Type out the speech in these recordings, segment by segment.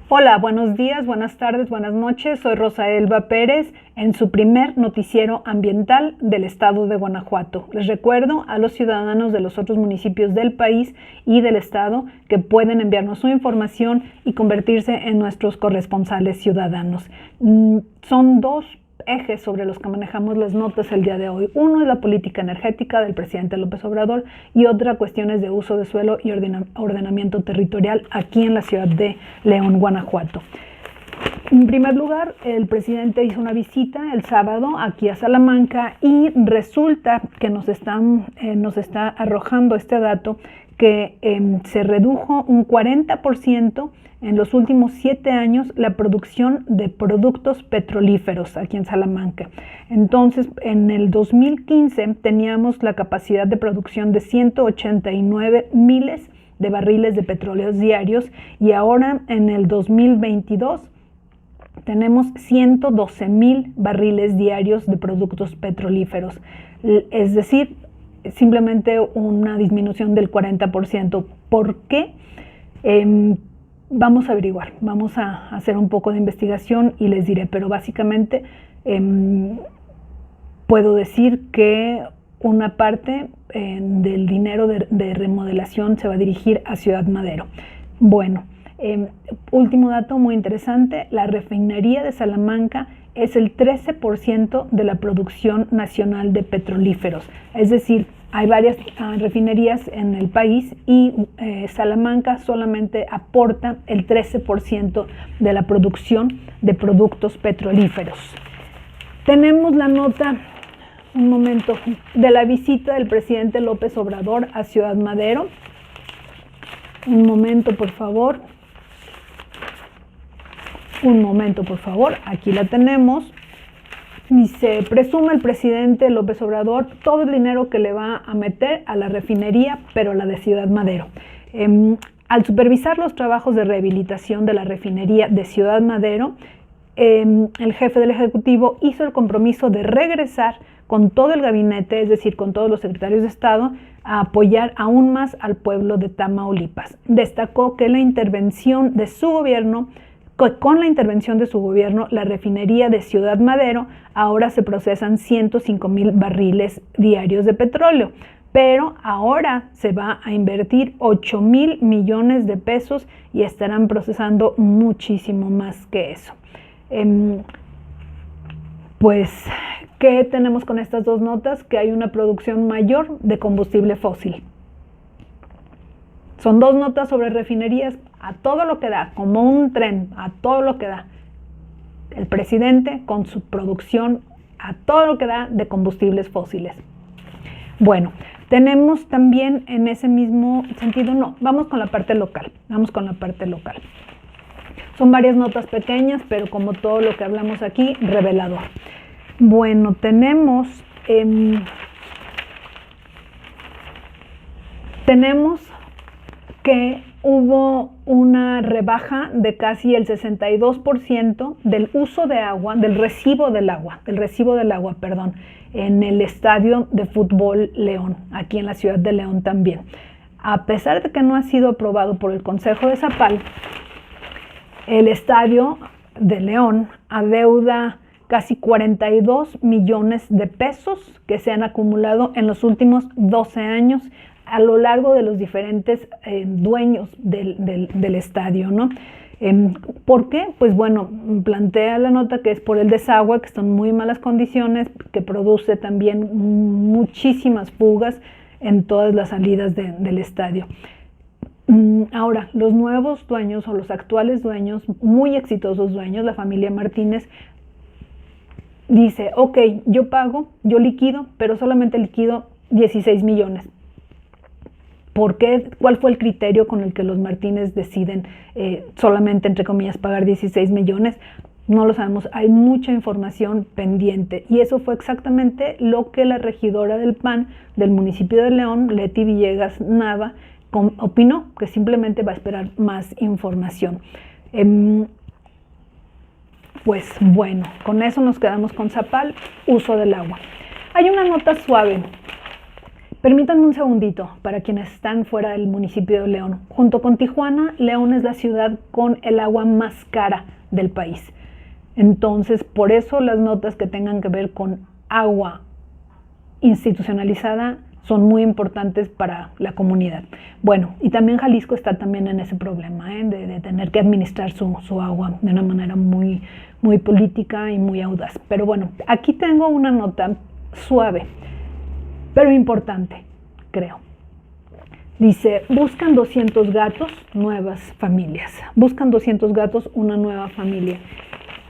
Hola, buenos días, buenas tardes, buenas noches. Soy Rosa Elba Pérez en su primer noticiero ambiental del estado de Guanajuato. Les recuerdo a los ciudadanos de los otros municipios del país y del estado que pueden enviarnos su información y convertirse en nuestros corresponsales ciudadanos. Son dos ejes sobre los que manejamos las notas el día de hoy. Uno es la política energética del presidente López Obrador y otra cuestiones de uso de suelo y ordenamiento territorial aquí en la ciudad de León, Guanajuato. En primer lugar, el presidente hizo una visita el sábado aquí a Salamanca y resulta que nos está arrojando este dato que se redujo un 40% en los últimos 7 años la producción de productos petrolíferos aquí en Salamanca. Entonces, en el 2015 teníamos la capacidad de producción de 189 miles de barriles de petróleo diarios y ahora en el 2022 tenemos 112,000 barriles diarios de productos petrolíferos. Es decir, simplemente una disminución del 40%. ¿Por qué? Vamos a averiguar, vamos a hacer un poco de investigación y les diré, pero básicamente puedo decir que una parte del dinero de remodelación se va a dirigir a Ciudad Madero. Bueno, último dato muy interesante, la refinería de Salamanca es el 13% de la producción nacional de petrolíferos, es decir, hay varias refinerías en el país y Salamanca solamente aporta el 13% de la producción de productos petrolíferos. Tenemos la nota, un momento, de la visita del presidente López Obrador a Ciudad Madero. Un momento, por favor. Un momento, por favor. Aquí la tenemos. Dice, presume el presidente López Obrador todo el dinero que le va a meter a la refinería, pero la de Ciudad Madero. Al supervisar los trabajos de rehabilitación de la refinería de Ciudad Madero, el jefe del Ejecutivo hizo el compromiso de regresar con todo el gabinete, es decir, con todos los secretarios de Estado, a apoyar aún más al pueblo de Tamaulipas. Destacó que la intervención de su gobierno Con la intervención de su gobierno, la refinería de Ciudad Madero ahora se procesan 105,000 barriles diarios de petróleo, pero ahora se va a invertir 8,000 millones de pesos y estarán procesando muchísimo más que eso. Pues, ¿qué tenemos con estas dos notas? Que hay una producción mayor de combustible fósil. Son dos notas sobre refinerías a todo lo que da, como un tren, a todo lo que da. El presidente con su producción a todo lo que da de combustibles fósiles. Bueno, tenemos también en ese mismo sentido, vamos con la parte local, Son varias notas pequeñas, pero como todo lo que hablamos aquí, revelador. Bueno, tenemos que hubo una rebaja de casi el 62% del uso de agua, del recibo del agua, en el estadio de fútbol León, aquí en la ciudad de León también. A pesar de que no ha sido aprobado por el Consejo de Zapal, el estadio de León adeuda casi 42 millones de pesos que se han acumulado en los últimos 12 años a lo largo de los diferentes dueños del estadio, ¿no? ¿Por qué? Pues bueno, plantea la nota que es por el desagüe, que están en muy malas condiciones, que produce también muchísimas fugas en todas las salidas del estadio. Ahora, los nuevos dueños o los actuales dueños, muy exitosos dueños, la familia Martínez, dice, ok, yo pago, yo liquido, pero solamente liquido 16 millones. ¿Por qué? ¿Cuál fue el criterio con el que los Martínez deciden solamente, entre comillas, pagar 16 millones? No lo sabemos, hay mucha información pendiente y eso fue exactamente lo que la regidora del PAN del municipio de León, Leti Villegas Nava, opinó, que simplemente va a esperar más información. Pues bueno, con eso nos quedamos con Zapal, uso del agua. Hay una nota suave Permítanme un segundito para quienes están fuera del municipio de León. Junto con Tijuana, León es la ciudad con el agua más cara del país. Entonces, por eso las notas que tengan que ver con agua institucionalizada son muy importantes para la comunidad. Bueno, y también Jalisco está también en ese problema, de tener que administrar su agua de una manera muy, muy política y muy audaz. Pero bueno, aquí tengo una nota suave, pero importante, creo. Dice, buscan 200 gatos, nuevas familias. Buscan 200 gatos, una nueva familia.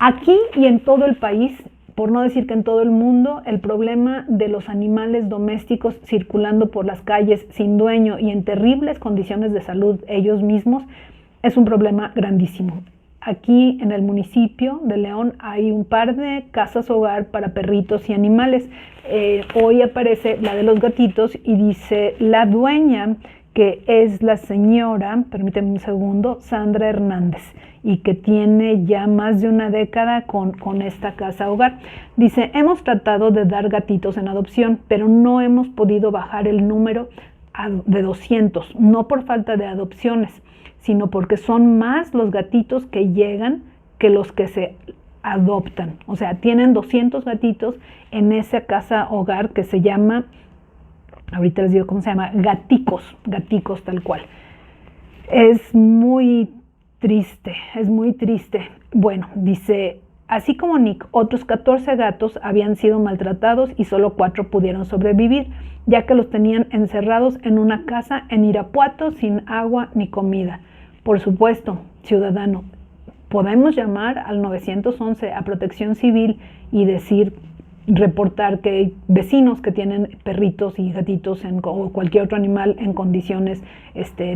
Aquí y en todo el país, por no decir que en todo el mundo, el problema de los animales domésticos circulando por las calles sin dueño y en terribles condiciones de salud ellos mismos es un problema grandísimo. Aquí en el municipio de León hay un par de casas hogar para perritos y animales. Hoy aparece la de los gatitos y dice la dueña, que es la señora, permíteme un segundo, Sandra Hernández, y que tiene ya más de una década con esta casa hogar. Dice, hemos tratado de dar gatitos en adopción, pero no hemos podido bajar el número de 200, no por falta de adopciones, sino porque son más los gatitos que llegan que los que se adoptan. O sea, tienen 200 gatitos en esa casa hogar que se llama, ahorita les digo cómo se llama, gaticos tal cual. Es muy triste. Bueno, dice, así como Nick, otros 14 gatos habían sido maltratados y solo 4 pudieron sobrevivir, ya que los tenían encerrados en una casa en Irapuato sin agua ni comida. Por supuesto, ciudadano, podemos llamar al 911 a Protección Civil y reportar que hay vecinos que tienen perritos y gatitos o cualquier otro animal en condiciones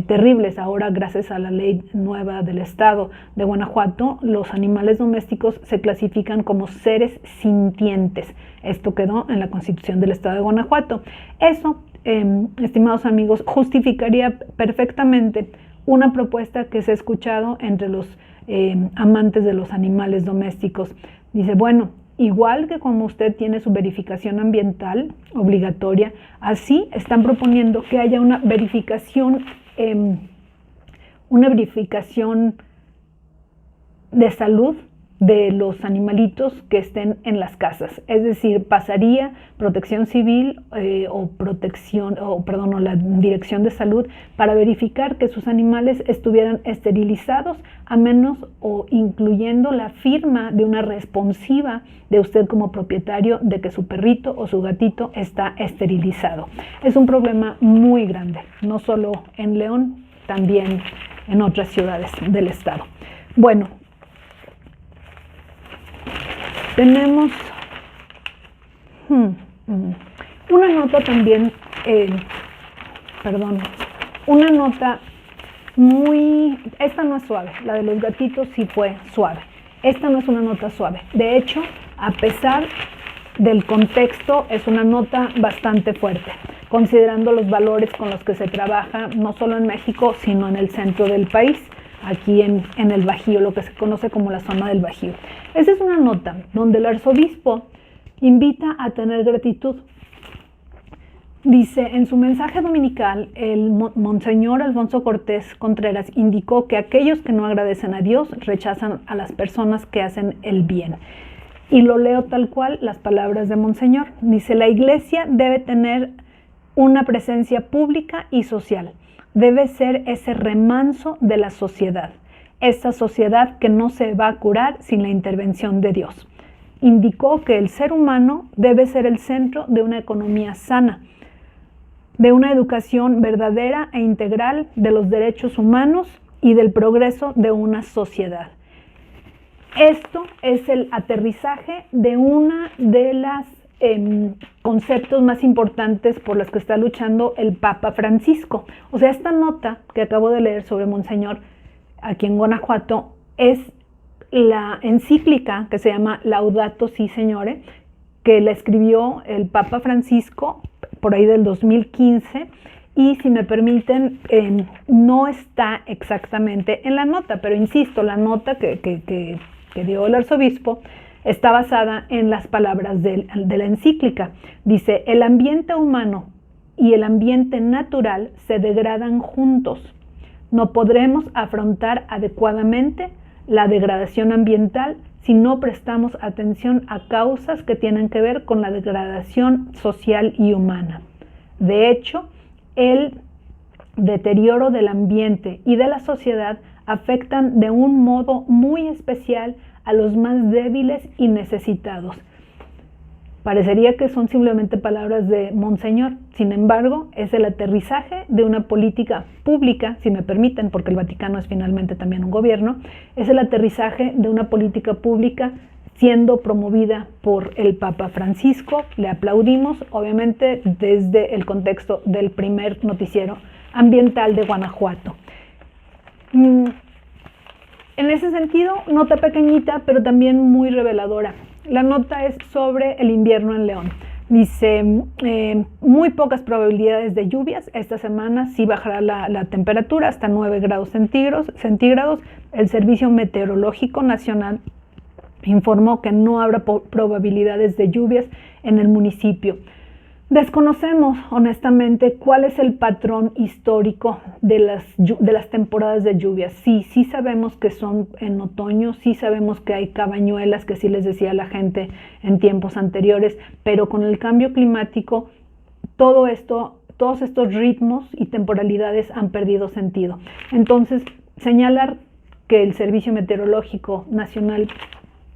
terribles. Ahora, gracias a la ley nueva del estado de Guanajuato, los animales domésticos se clasifican como seres sintientes. Esto quedó en la Constitución del estado de Guanajuato. Eso, estimados amigos, justificaría perfectamente una propuesta que se ha escuchado entre los amantes de los animales domésticos. Dice, bueno, igual que como usted tiene su verificación ambiental obligatoria, así están proponiendo que haya una verificación de salud de los animalitos que estén en las casas. Es decir, pasaría Protección Civil o la Dirección de Salud para verificar que sus animales estuvieran esterilizados, a menos o incluyendo la firma de una responsiva de usted como propietario de que su perrito o su gatito está esterilizado. Es un problema muy grande, no solo en León, también en otras ciudades del estado. Bueno, tenemos una nota también, una nota esta no es suave, la de los gatitos sí fue suave, esta no es una nota suave, de hecho, a pesar del contexto, es una nota bastante fuerte, considerando los valores con los que se trabaja, no solo en México, sino en el centro del país, aquí en el Bajío, lo que se conoce como la zona del Bajío. Esa es una nota donde el arzobispo invita a tener gratitud. Dice, en su mensaje dominical, el Monseñor Alfonso Cortés Contreras indicó que aquellos que no agradecen a Dios rechazan a las personas que hacen el bien. Y lo leo tal cual, las palabras de Monseñor. Dice, la Iglesia debe tener una presencia pública y social. Debe ser ese remanso de la sociedad, esa sociedad que no se va a curar sin la intervención de Dios. Indicó que el ser humano debe ser el centro de una economía sana, de una educación verdadera e integral de los derechos humanos y del progreso de una sociedad. Esto es el aterrizaje de una de las conceptos más importantes por los que está luchando el Papa Francisco. O sea, esta nota que acabo de leer sobre Monseñor aquí en Guanajuato es la encíclica que se llama Laudato Si Signore, que la escribió el Papa Francisco por ahí del 2015, y si me permiten, no está exactamente en la nota, pero insisto, la nota que dio el arzobispo está basada en las palabras de la encíclica. Dice, el ambiente humano y el ambiente natural se degradan juntos. No podremos afrontar adecuadamente la degradación ambiental si no prestamos atención a causas que tienen que ver con la degradación social y humana. De hecho, el deterioro del ambiente y de la sociedad afectan de un modo muy especial a los más débiles y necesitados. Parecería que son simplemente palabras de Monseñor, sin embargo, es el aterrizaje de una política pública, si me permiten, porque el Vaticano es finalmente también un gobierno, es el aterrizaje de una política pública siendo promovida por el Papa Francisco. Le aplaudimos, obviamente, desde el contexto del primer noticiero ambiental de Guanajuato. En ese sentido, nota pequeñita, pero también muy reveladora. La nota es sobre el invierno en León. Dice, muy pocas probabilidades de lluvias. Esta semana sí bajará la temperatura hasta 9 grados centígrados. El Servicio Meteorológico Nacional informó que no habrá probabilidades de lluvias en el municipio. Desconocemos honestamente cuál es el patrón histórico de las temporadas de lluvias. Sí sabemos que son en otoño, sí sabemos que hay cabañuelas, que sí les decía la gente en tiempos anteriores, pero con el cambio climático todos estos ritmos y temporalidades han perdido sentido. Entonces, señalar que el Servicio Meteorológico Nacional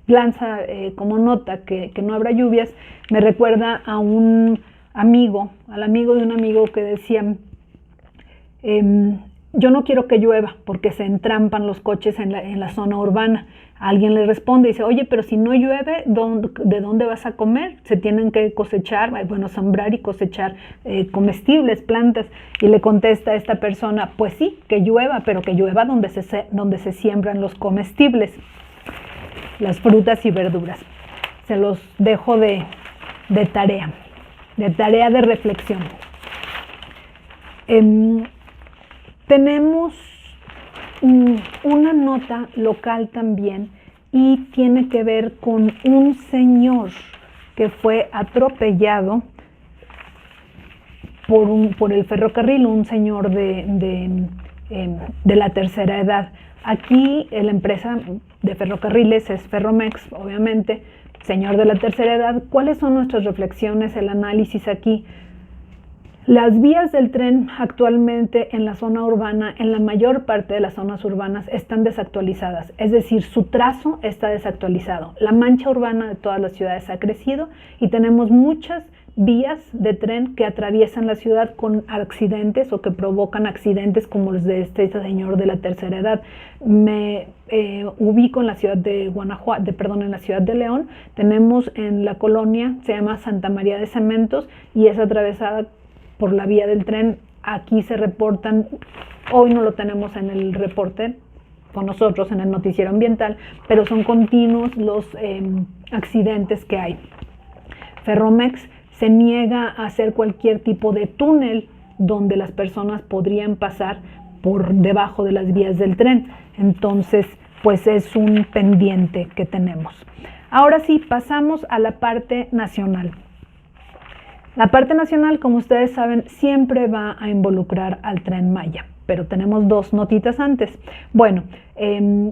lanza como nota que no habrá lluvias, me recuerda a al amigo de un amigo que decía, yo no quiero que llueva porque se entrampan los coches en la zona urbana. Alguien le responde y dice, oye, pero si no llueve, ¿de dónde vas a comer? Se tienen que cosechar, sembrar y cosechar comestibles, plantas. Y le contesta a esta persona, pues sí, que llueva, pero que llueva donde se siembran los comestibles, las frutas y verduras. Se los dejo de tarea de reflexión. Tenemos una nota local también y tiene que ver con un señor que fue atropellado por el ferrocarril, un señor de la tercera edad. Aquí la empresa de ferrocarriles es Ferromex, obviamente, señor de la tercera edad. ¿Cuáles son nuestras reflexiones, el análisis aquí? Las vías del tren actualmente en la zona urbana, en la mayor parte de las zonas urbanas, están desactualizadas, es decir, su trazo está desactualizado. La mancha urbana de todas las ciudades ha crecido y tenemos muchas vías de tren que atraviesan la ciudad con accidentes o que provocan accidentes como los de este señor de la tercera edad. Me ubico en la ciudad de en la ciudad de León. Tenemos en la colonia, se llama Santa María de Cementos y es atravesada por la vía del tren. Aquí se reportan, hoy no lo tenemos en el reporte con nosotros en el noticiero ambiental, pero son continuos los accidentes que hay. Ferromex se niega a hacer cualquier tipo de túnel donde las personas podrían pasar por debajo de las vías del tren. Entonces, pues es un pendiente que tenemos. Ahora sí, pasamos a la parte nacional. La parte nacional, como ustedes saben, siempre va a involucrar al Tren Maya, pero tenemos dos notitas antes. Bueno,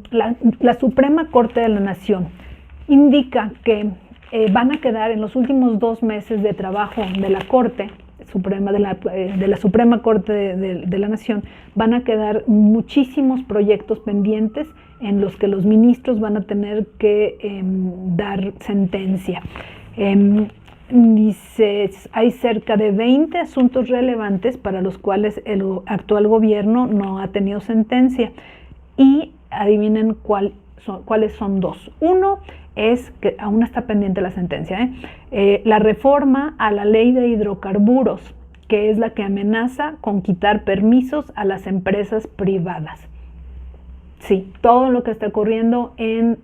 la Suprema Corte de la Nación indica que van a quedar en los últimos 2 meses de trabajo de la Corte Suprema, de la Suprema Corte de la Nación, van a quedar muchísimos proyectos pendientes en los que los ministros van a tener que dar sentencia. Dice, hay cerca de 20 asuntos relevantes para los cuales el actual gobierno no ha tenido sentencia y adivinen cuáles son 2. Uno es que aún está pendiente la sentencia, la reforma a la ley de hidrocarburos, que es la que amenaza con quitar permisos a las empresas privadas. Sí, todo lo que está ocurriendo en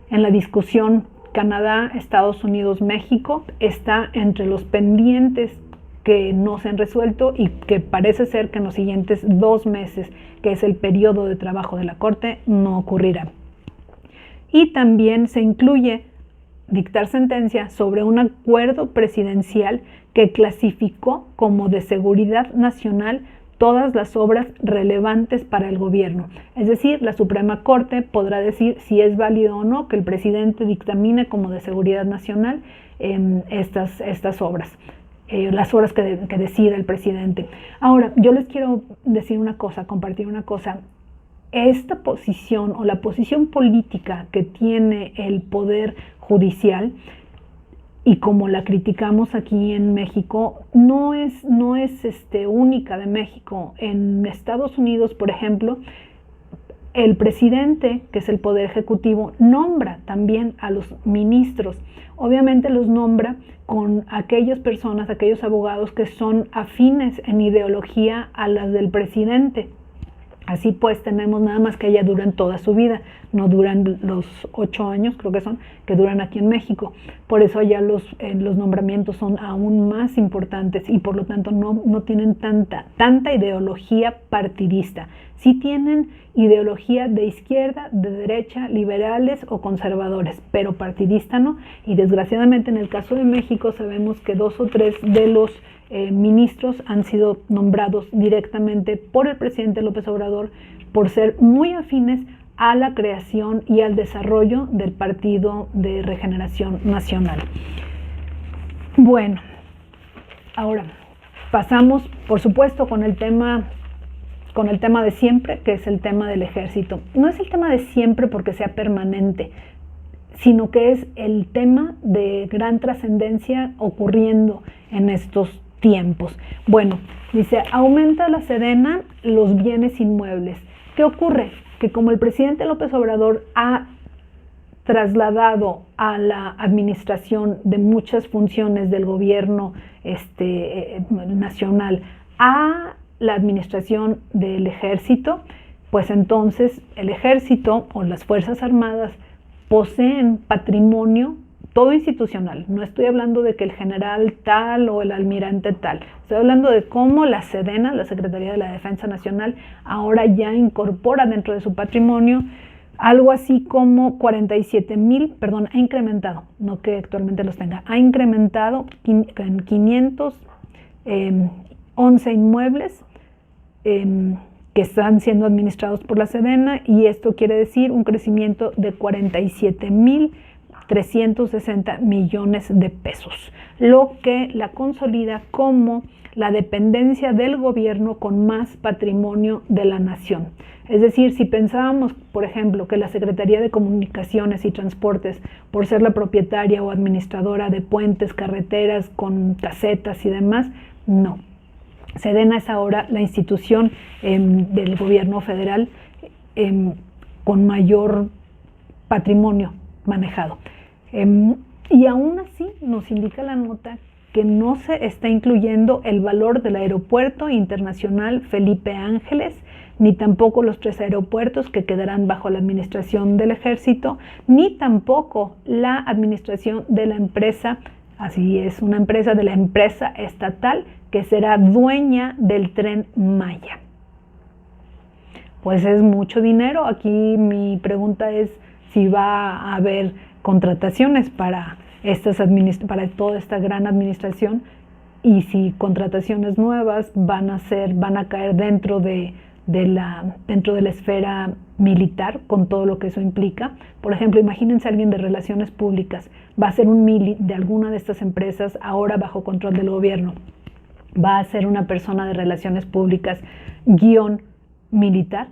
la discusión Canadá, Estados Unidos, México está entre los pendientes que no se han resuelto y que parece ser que en los siguientes 2 meses, que es el periodo de trabajo de la Corte, no ocurrirá. Y también se incluye dictar sentencia sobre un acuerdo presidencial que clasificó como de seguridad nacional todas las obras relevantes para el gobierno. Es decir, la Suprema Corte podrá decir si es válido o no que el presidente dictamine como de seguridad nacional estas obras. Las obras que decida el presidente. Ahora, yo les quiero decir una cosa, compartir una cosa. Esta posición o la posición política que tiene el Poder Judicial, y como la criticamos aquí en México, no es única de México. En Estados Unidos, por ejemplo, el presidente, que es el Poder Ejecutivo, nombra también a los ministros. Obviamente los nombra con aquellas personas, aquellos abogados que son afines en ideología a las del presidente. Así pues tenemos nada más que ella duran toda su vida, no duran los 8 años, creo que son, que duran aquí en México. Por eso allá los nombramientos son aún más importantes y por lo tanto no tienen tanta ideología partidista. Sí tienen ideología de izquierda, de derecha, liberales o conservadores, pero partidista no. Y desgraciadamente en el caso de México sabemos que 2 o 3 de los ministros han sido nombrados directamente por el presidente López Obrador por ser muy afines a la creación y al desarrollo del Partido de Regeneración Nacional. Bueno, ahora pasamos, por supuesto, con el tema de siempre, que es el tema del ejército. No es el tema de siempre porque sea permanente, sino que es el tema de gran trascendencia ocurriendo en estos tiempos. Bueno, dice, aumenta la Sedena los bienes inmuebles. ¿Qué ocurre? Que como el presidente López Obrador ha trasladado a la administración de muchas funciones del gobierno nacional a la administración del ejército, pues entonces el ejército o las Fuerzas Armadas poseen patrimonio todo institucional. No estoy hablando de que el general tal o el almirante tal. Estoy hablando de cómo la Sedena, la Secretaría de la Defensa Nacional, ahora ya incorpora dentro de su patrimonio algo así como 47,000, ha incrementado, no que actualmente los tenga, ha incrementado en 511 inmuebles que están siendo administrados por la Sedena, y esto quiere decir un crecimiento de 47,360 millones de pesos, lo que la consolida como la dependencia del gobierno con más patrimonio de la nación. Es decir, si pensábamos, por ejemplo, que la Secretaría de Comunicaciones y Transportes, por ser la propietaria o administradora de puentes, carreteras, con casetas y demás, no. Sedena es ahora la institución del gobierno federal con mayor patrimonio manejado. Y aún así nos indica la nota que no se está incluyendo el valor del Aeropuerto Internacional Felipe Ángeles, ni tampoco los 3 aeropuertos que quedarán bajo la administración del Ejército, ni tampoco la administración de la empresa, así es, una empresa de la empresa estatal que será dueña del Tren Maya. Pues es mucho dinero. Aquí mi pregunta es si va a haber contrataciones para toda esta gran administración, y si contrataciones nuevas van a caer dentro de la esfera militar, con todo lo que eso implica. Por ejemplo, imagínense alguien de relaciones públicas, va a ser un mili de alguna de estas empresas ahora bajo control del gobierno, va a ser una persona de relaciones públicas _militar.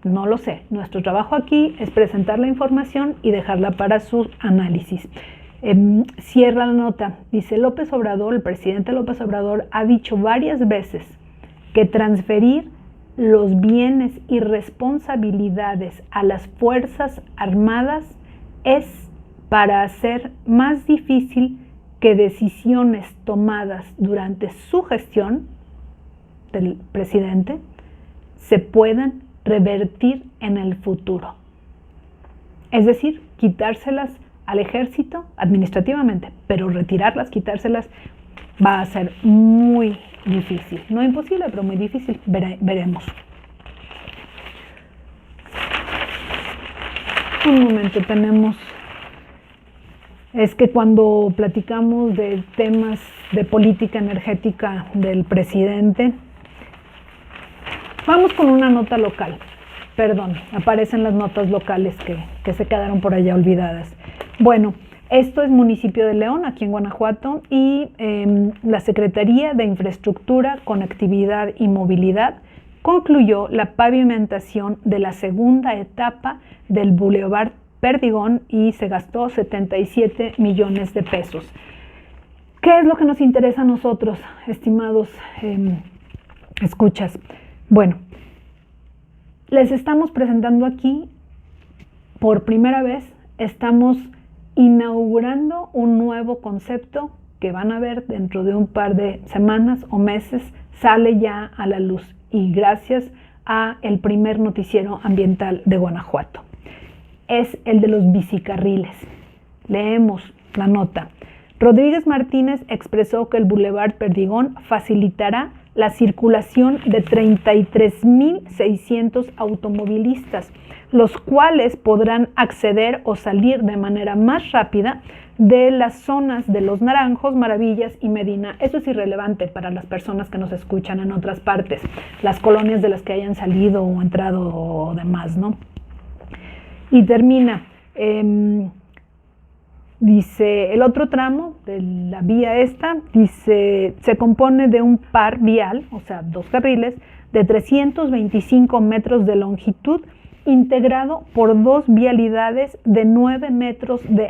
No lo sé. Nuestro trabajo aquí es presentar la información y dejarla para su análisis. Cierra la nota. Dice López Obrador, el presidente López Obrador ha dicho varias veces que transferir los bienes y responsabilidades a las Fuerzas Armadas es para hacer más difícil que decisiones tomadas durante su gestión del presidente se puedan revertir en el futuro. Es decir, quitárselas al ejército administrativamente, pero retirarlas, quitárselas, va a ser muy difícil. No imposible, pero muy difícil. Veremos. Un momento, tenemos es que cuando platicamos de temas de política energética del presidente, vamos con una nota local. Perdón, aparecen las notas locales que se quedaron por allá olvidadas. Bueno, esto es municipio de León, aquí en Guanajuato, y la Secretaría de Infraestructura, Conectividad y Movilidad concluyó la pavimentación de la segunda etapa del Boulevard Perdigón y se gastó 77 millones de pesos. ¿Qué es lo que nos interesa a nosotros, estimados escuchas? Bueno, les estamos presentando aquí, por primera vez, estamos inaugurando un nuevo concepto que van a ver dentro de un par de semanas o meses, sale ya a la luz y gracias a el primer noticiero ambiental de Guanajuato. Es el de los bicicarriles. Leemos la nota. Rodríguez Martínez expresó que el Boulevard Perdigón facilitará la circulación de 33,600 automovilistas, los cuales podrán acceder o salir de manera más rápida de las zonas de Los Naranjos, Maravillas y Medina. Eso es irrelevante para las personas que nos escuchan en otras partes, las colonias de las que hayan salido o entrado o demás, ¿no? Y termina, dice, el otro tramo de la vía esta, dice, se compone de un par vial, o sea, 2 carriles, de 325 metros de longitud, integrado por 2 vialidades de 9 metros de